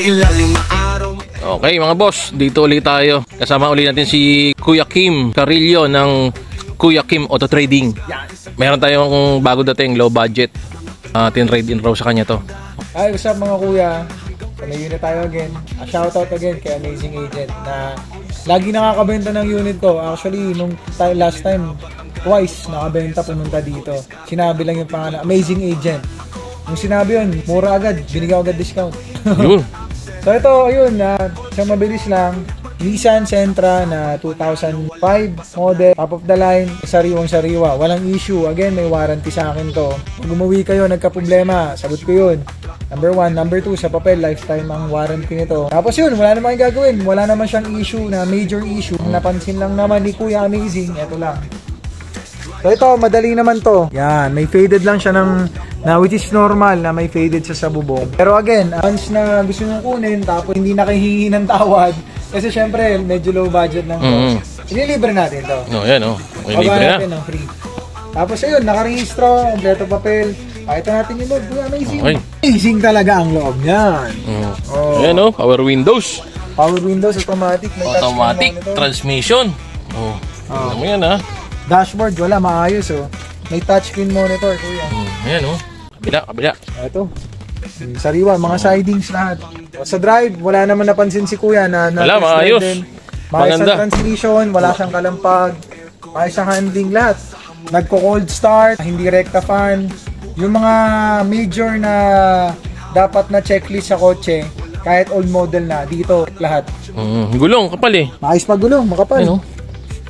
ilalim ng araw. Okay mga boss, dito ulit tayo. Kasama ulit natin si Kuya Kim Carillo ng Kuya Kim Auto Trading. Meron tayong bago dating low budget. Tin-trade in raw sa kanya to. Hi, what's up mga kuya? May unit tayo again. A shoutout again kay Amazing Agent na lagi nakakabenta ng unit ko. Actually, nung last time, twice nakabenta pumunta dito. Sinabi lang yung pangalan, Amazing Agent. Nung sinabi yun, mura agad. Binigyan agad discount. Yun. So ito, ayun, isang mabilis lang. Nissan Sentra na 2005 model, top of the line, sariwang-sariwa, walang issue. Again, may warranty sa akin to. Pag umuwi kayo, nagka-problema, sagot ko yun. Number 1, number 2, sa papel, lifetime ang warranty nito. Tapos yun, wala naman yung gagawin. Wala naman siyang issue na major issue. Napansin lang naman ni Kuya Amazing, ito lang. So ito, madali naman to. Yan, may faded lang siya which is normal na may faded siya sa bubong. Pero again, once na gusto nyo kunin, tapos hindi nakahihingi ng tawad, kasi syempre, medyo low budget lang to. Ililibre natin to. No, yan oh. Okay, libre na. Natin ng free. Tapos ayun, nakarehistro, kompleto papel. Pakita natin yung loob. Amazing. Okay. Amazing talaga ang loob niyan. Oh. Ayan oh, power windows. Power windows, automatic. May automatic transmission. Oh. Ano mo yan ha? Dashboard, wala, maayos oh. May touchscreen monitor, kuya. Ayan oh. Kabila. Ito. Sariwa, mga sidings lahat. Sa drive, wala naman napansin si kuya na wala, maayos. Maayos ang transmission, wala siyang kalampag, maayos ang handling lahat. Nagko-cold start, hindi recta fan. Yung mga major na dapat na checklist sa kotse, kahit old model na, dito lahat. Gulong, kapal eh. Maayos pa gulong, makapal. Ano?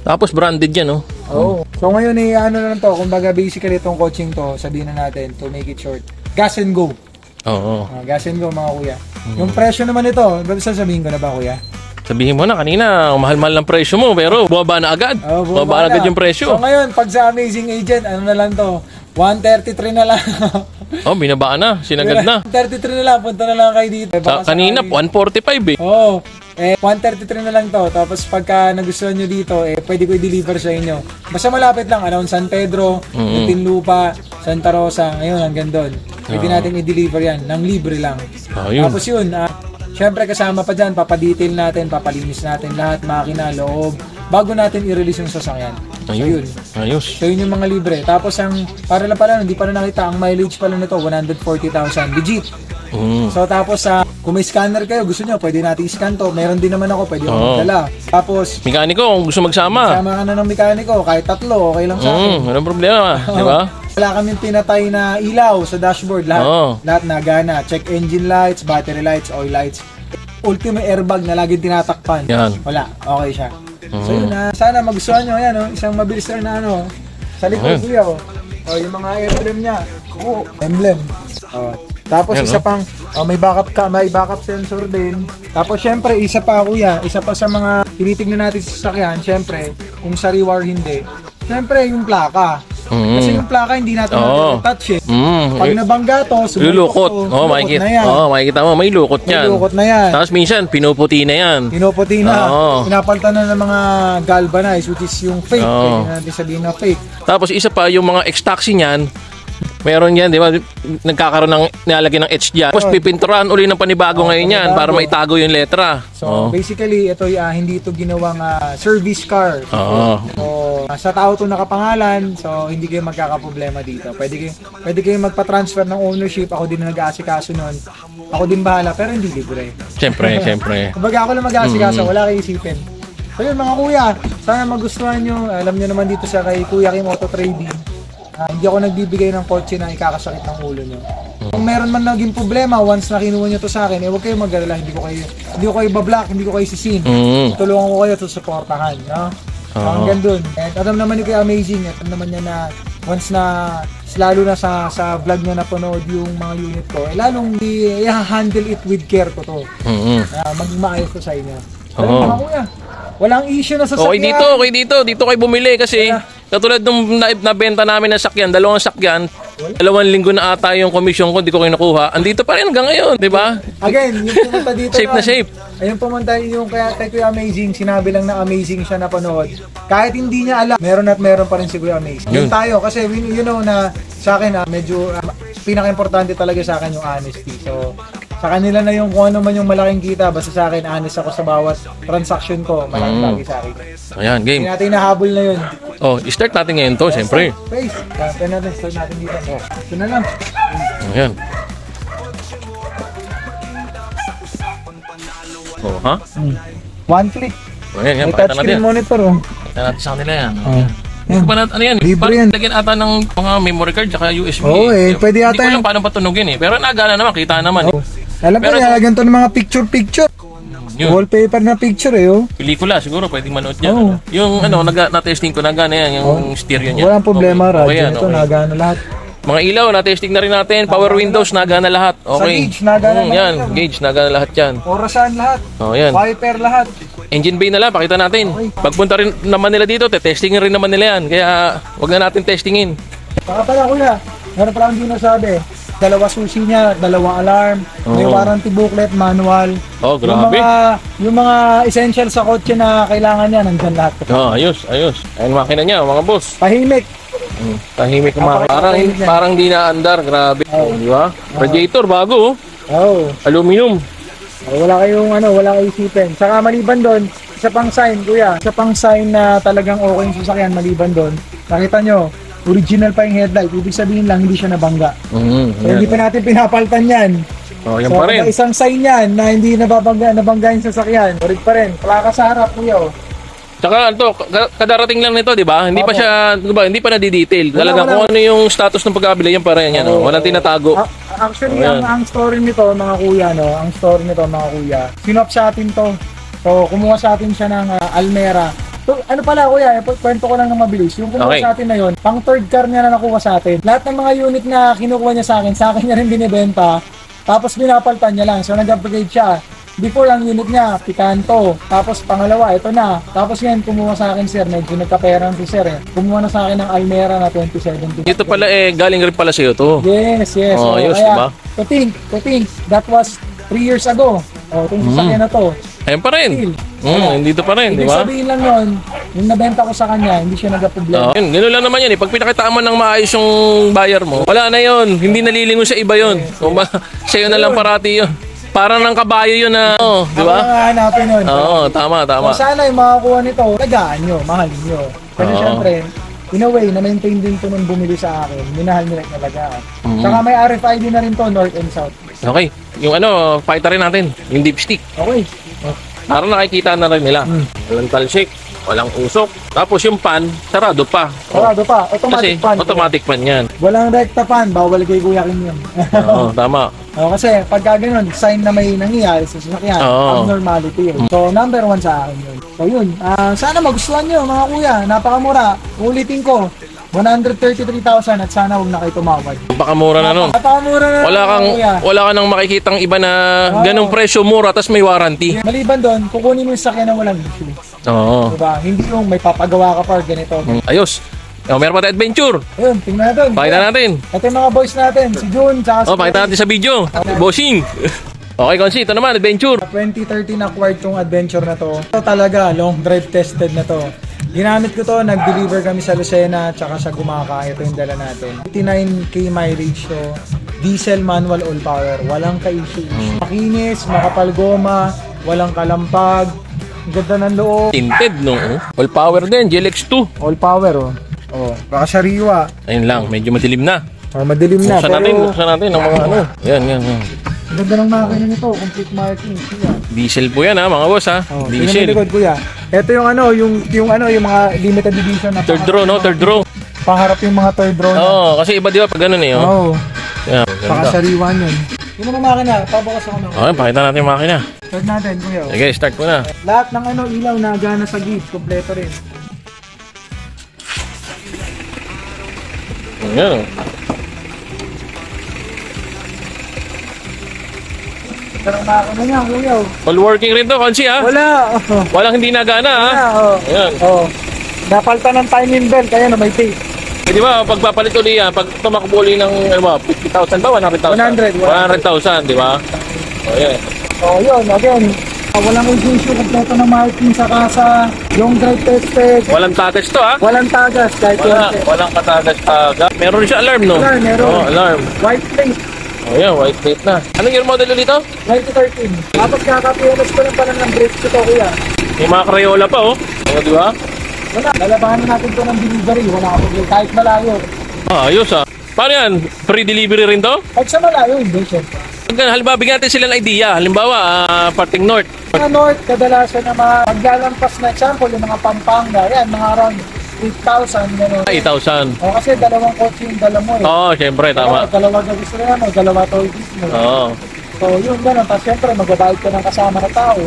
Tapos branded yan oh. Oo. So ngayon ano na lang to, kumbaga basically itong coaching to, sabihin na natin to make it short. Gas and go. Oo. Gas and go mga kuya. Yung presyo naman ito, sasabihin ko na ba kuya? Sabihin mo na kanina, mahal-mahal ng presyo mo pero bumaba na agad. Bumaba na agad yung presyo. So ngayon, pag sa Amazing Agent, ano na lang to? 133 na lang. Binabaan na, sinagad na. 133 na lang, punta na lang kayo dito. Kanina, 145 eh. 133 na lang to. Tapos pagka nagustuhan nyo dito, pwede ko i-deliver sa inyo. Basta malapit lang, around San Pedro, Muntinlupa, Santa Rosa, ngayon hanggang doon. Pwede natin i-deliver yan, nang libre lang. Tapos yun, syempre kasama pa dyan, papadetail natin, papalinis natin lahat, makina, loob, bago natin i-release yung sasakyan. So yun. Ayos. So yun yung mga libre. Tapos para lang pala, hindi pa na nakita, ang mileage pala nito, 140,000. Legit. So tapos kung may scanner kayo, gusto nyo, pwede natin i-scan to. Meron din naman ako, pwede ako magdala. Tapos, mekaniko, kung gusto magsama. Sama ka na ng mekaniko, kahit tatlo, okay lang sa akin. Walang problema, di ba? Wala kaming pinatay na ilaw sa dashboard. Lahat nagana. Check engine lights, battery lights, oil lights. Ultimate airbag na laging tinatakpan. Yan. Wala, okay siya. So yun sana magustuhan nyo. Ayan, isang mabilis na sa likod kuya ko. Yung mga emblem niya. Emblem. Tapos isa pang may backup sensor din. Tapos syempre isa pa kuya, isa pa sa mga tinitingnan natin sa sasakyan, syempre kung sariwa or hindi. Syempre yung plaka. Kasi yung plaka hindi natin touch eh. Pag nabangga to, lulukot. Makikita mo, may lukot yan. May lukot na yan. Tapos minsan, pinuputi na yan. Pinuputi na. Pinapalitan na ng mga galvanized, which is yung fake. Pwede natin sabihin na fake. Tapos isa pa, yung mga ex-taxi niyan, meron yan, di ba? Nagkakaroon ng nilalagay ng etch dyan. Tapos pipinturan uli ng panibago ngayon yan para maitago yung letra. So basically, ito hindi ito ginawang service car. So sa tao ito nakapangalan, so hindi kayo magkakaproblema dito. Pwede kayo magpa-transfer ng ownership. Ako din nag-aasikaso nun. Ako din bahala, pero hindi libre. Siyempre. Kumbaga ako lang mag-aasikaso, wala kayo isipin. So yun mga kuya, sana magustuhan nyo. Alam nyo naman dito sa kay Kuya Kim Auto Trading. Hindi ako nagbibigay ng kotse na ikakasakit ng ulo nyo. Kung meron man naging problema, once na kinuha nyo to sa akin, huwag kayo mag-alala, hindi ko kayo bablock, hindi ko kayo sisin. Tulungan ko kayo to supportahan. Hanggang dun. And alam naman ni Kuya Amazing, alam naman niya na once na, lalo na sa vlog niya na panood yung mga unit ko, lalong i-handle it with care ko to. Maging maayos ko sa inyo. Pero mga kuya, walang issue na sa sakyan. Dito kayo bumili kasi katulad nung nabenta namin ng sakyan, 2 sakyan, 2 linggo na ata yung commission ko, hindi ko kayo nakuha. Andito pa rin hanggang ngayon, di ba? Again, yung pumunta dito safe na safe. Ayun pumunta yung kay Kuya Amazing, sinabi lang na amazing siya na panood. Kahit hindi niya alam, meron pa rin si Kuya Amazing. Yun tayo, kasi you know na sa akin medyo pinaka-importante talaga sa akin yung honesty. So Sa kanila na yung kung ano man yung malaking kita. Basta sa akin, honest ako sa bawat transaction ko. Malaking lagi sa akin. Ayan, game. Hindi natin nahabol na yun. Oh, start natin ngayon to, siyempre. Face. Kaya natin, start natin dito. Ito na lang. Ayan. Oh, ha? One click. Ayan, yan, May pakita natin touchscreen yan. monitor oh. Pakita natin sa kanila yan. Oh. Hindi ko pa ano yan? Libre Parang yan. lagyan ata ng mga memory card tsaka USB. Oo, pwede Hindi ata ko alam yan. paano patunogin eh. Pero nagana naman, kita naman. Oh. Alam ko, Pero nilagyan to ng mga picture. Yun. Wallpaper na picture eh oh. Pelikula, siguro pwedeng manood yan. Oo. Yung ano, na-testing ko, nagana yan, yung stereo niya. Walang problema, Okay, radyo yan, nito, okay. nagana lahat. Mga ilaw, na-testing na rin natin. Power windows, nagana lahat. Okay. gauge, nagana lahat Yan, yan. gauge, nagana lahat yan. Orasan lahat. Oh, yan. Wiper lahat. Engine bay na lang, pakita natin. Pagpunta rin naman nila dito, testingin rin naman nila yan. Kaya, wag na natin testingin. Saka pala kuya, meron pala hindi nasabi. Dalawa susi niya, dalawang alarm, may Oo. warranty booklet, manual. Oh, grabe. Yung mga essential sa kotse na kailangan niya, nandyan lahat. Oh, ayos, ayos. Ayun makina niya, mga boss. Tahimik. Tahimik ang mga. Parang di na-andar, grabe. Oo. Di ba? Radiator, bago. Oh. Aluminum. Wala kayong wala kayong isipin. Saka maliban doon, isa pang sign kuya, isa pang sign na talagang okay yung sasakyan maliban doon. Nakita nyo, original pa yung headlight. Ibig sabihin lang, hindi siya nabangga. So, hindi pa natin pinapaltan yan. Oh, yan So, pa rin. isang sign yan na hindi nabangga yung sasakyan. Ulit pa rin. Plaka sa harap, kuya. Oh. Tsaka ito, kadarating lang nito, di ba? Hindi pa Opo. siya, di ba? Hindi pa na-detail. Talagang wala. kung ano yung status ng pagkabili, yan pa rin. Yan, oh. Walang tinatago. Actually, Ayan. ang story nito, mga kuya, no? Ang story nito, mga kuya, sinop sa atin to. So, kumuha sa atin siya ng Almera. So, ano pala, kuya, kwento ko lang ng mabilis. Yung kumuha Okay. sa atin na yun, pang third car niya na nakuha sa atin. Lahat ng mga unit na kinukuha niya sa akin niya rin binibenta. Tapos binapaltan niya lang. So, nag-upgrade siya. Before ang unit niya, Picanto. Tapos pangalawa, ito na. Tapos yan, kumuha sa akin, sir. Medyo nagkaperang si sir eh. Kumuha na sa akin ng Almera na 2017. Dito pala galing rin pala sa'yo to. Yes, yes. Oh, ayos, kaya, diba? To think, that was 3 years ago. Oh, itong sasakyan na to. Ayun pa rin. Dito pa rin, di Ibig ba? sabihin lang nun, yung nabenta ko sa kanya, hindi siya nagka-problema. Yun, gano'n lang naman yan eh. Pag pinakita mo ng maayos yung buyer mo, wala na yun. Hindi nalilingon sa iba yun. Sa'yo na lang parati yun. Parang ng kabayo yun na, di ba? Ako nga hanapin nun. Oo, tama. So, sana yung makakuha nito, tagaan nyo, mahal nyo. Kasi Oo. syempre, in a way, na-maintain din to nung bumili sa akin. Minahal nila yung alagaan. Saka may RFID na rin to, North and South. Okay. Yung pakita rin natin. Yung dipstick. Okay. Para nakikita na rin nila. Walang talsik, walang usok. Tapos yung pan, sarado pa. Sarado pa, Kasi automatic pan. automatic pan yan. Walang rekta pan, bawal kay Kuya Kim yun. Oo, tama. Kasi pagka ganun, sign na may nangyayari sa sasakyan, Oo. abnormality yun. So, number 1 sa akin yun. So, yun. Sana magustuhan nyo, mga kuya. Napakamura. Ulitin ko, 133,000 at sana huwag na kayo tumawad. Napakamura na nun. Napakamura na kuya. Wala ka nang makikitang iba na ganong presyo mura tapos may warranty. Maliban doon, kukunin mo yung sasakyan na walang issue. Oo. Diba? Hindi yung may papagawa ka pa ganito. Ayos. Meron pa tayo adventure. Ayun, tingnan natin. Pakita natin. Ito yung mga boys natin, si June, tsaka si Pakita natin sa video. Bossing. Okay, Konsi, ito naman, adventure. 2013 acquired tong adventure na to. Ito talaga, long drive tested na to. Ginamit ko to, nag-deliver kami sa Lucena, tsaka sa Gumaka. Ito yung dala natin. 89k mileage to. Diesel manual all power. Walang ka-issue. Makinis, makapal goma, walang kalampag. Ang ganda ng loob. Tinted, no? All power din, GLX2. All power, oh. Oh, baka sariwa. Ayun lang, medyo madilim na. Oh, madilim na. Buksan natin ang mga ano. Yan. Ang ganda ng makina nito, complete marking. Kuya. Diesel po yan ha, mga boss ha. Oh, tingnan mo Diesel. likod, kuya. Ito yung yung mga limited edition na Third row, no? Third row. Pangarap yung mga third row na. Oo, kasi iba di ba pag ganun eh. Oh. Oh, Yan, baka ganda. sariwan yun. Yung mga makina, pabakas ako ng Okay, pakita natin yung makina. Start natin, kuya. Sige, start ko na. Lahat ng ilaw na gana sa gauge, kompleto rin. Yan. Ito ng makina niya, kuya. All working rin to, Konsi ha. Wala. Oh. Walang hindi nagana ha. Wala, oh. Ayan. Oh. Napalta ng timing belt, kaya na may tape. Eh, di ba, pagpapalit uli yan, pag tumakbo uli ng, ano ba, 50,000 ba? 100,000? 100,000, di ba? O, yan. Oh, yun, again. Walang issue, kompleto na marking sa kasa. Long drive tested. Walang tagas to ha. Walang tagas, kahit konti. Walang katagas-tagas. Meron siya alarm, no? Alarm, meron. Oh, alarm. White plate. Oh, yan, white plate na. Anong year model ulit ito? 2013. Tapos kakapianas ko lang pala ng brakes ko to, kuya. May mga Crayola pa, oh. Oh, di ba? Wala, lalabanan natin to ng delivery. Wala ako kahit malayo. Ah, ayos ah. Paano yan? Free delivery rin to? Pag sa malayo, hindi siya. Halimbawa, bigyan natin sila ng idea. Halimbawa, parting north. Mga north, kadalasan na mga paglalampas na example, yung mga Pampanga, yan, mga around 8,000, gano'n. 8,000. O kasi dalawang kotse yung dala mo eh. Oo, syempre, tama. Dalawa gusto na yan, o dalawa toys mo. Oo. So yun, gano'n. Tapos syempre, magbabayad ka ng kasama na tao.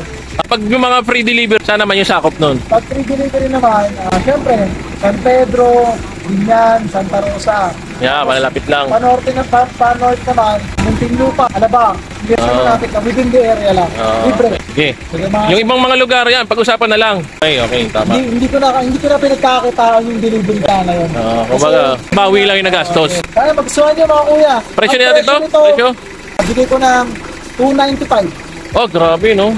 Pag yung mga free delivery, sana man yung sakop nun. Pag free delivery naman, syempre, San Pedro, Binyan, Santa Rosa. Yeah, malalapit lang. Panorte na, panorte naman, Muntinlupa, Alabang. Hindi naman natin ka, within the area lang. Libre. Okay. Sige, mga, Yung ibang mga lugar yan, pag-usapan na lang. Okay, okay, tama. hindi ko na pinagkakitaan yung delivery ka na yun. Kumbaga, bawi lang yung nagastos. Kaya magustuhan nyo mga kuya. Presyo Ang natin to? Presyo? Bigay ko ng 295. Oh, grabe, no?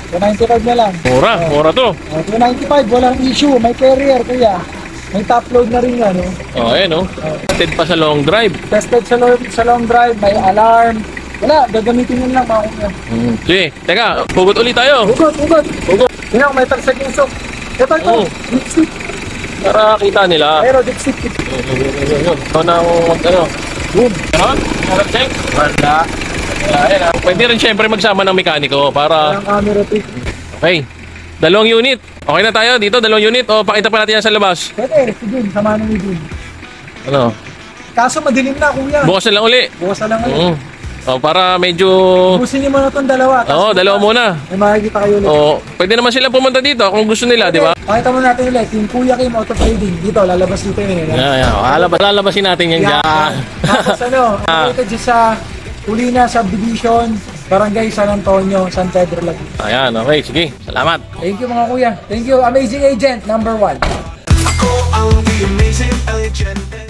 295 na lang. Mura, mura to. 295, walang issue. May carrier kuya. May top load na rin yan. No? Oh, ayan, no? Tested pa sa long drive. Tested sa long drive, may alarm. Wala, gagamitin yun lang mga kuya. Sige, teka, hugot ulit tayo. Ugot. Yan ako, may tagsag yung sok. Ito, Oh. dipstick. Para kita nila. Pero dipstick. Yun. Ito na ang ano. Boom. Ano? Check? Wala. Ayan, pwede rin syempre magsama ng mekaniko para... Walang camera trick. Okay. Dalawang unit. Okay na tayo dito, dalawang unit. O, pakita pa natin yan sa labas. Pwede, sige, sama nang idun. Ano? Kaso madilim na kuya. Bukas na lang uli. Bukas na lang ulit. O, para medyo... Busin niyo muna itong dalawa. Oo, dalawa muna. May makikita kayo ulit. O, pwede naman sila pumunta dito kung gusto nila, di ba? Pakita mo natin ulit, yung Kuya Kim Auto Trading. Dito, lalabas dito yun. Lalabasin natin yan dyan. Tapos ano, located dyan sa Ulina Subdivision, Barangay San Antonio, San Pedro Laguna. Ayan, okay, sige. Salamat. Thank you mga kuya. Thank you. Amazing agent, number 1. Ako ang the amazing agent.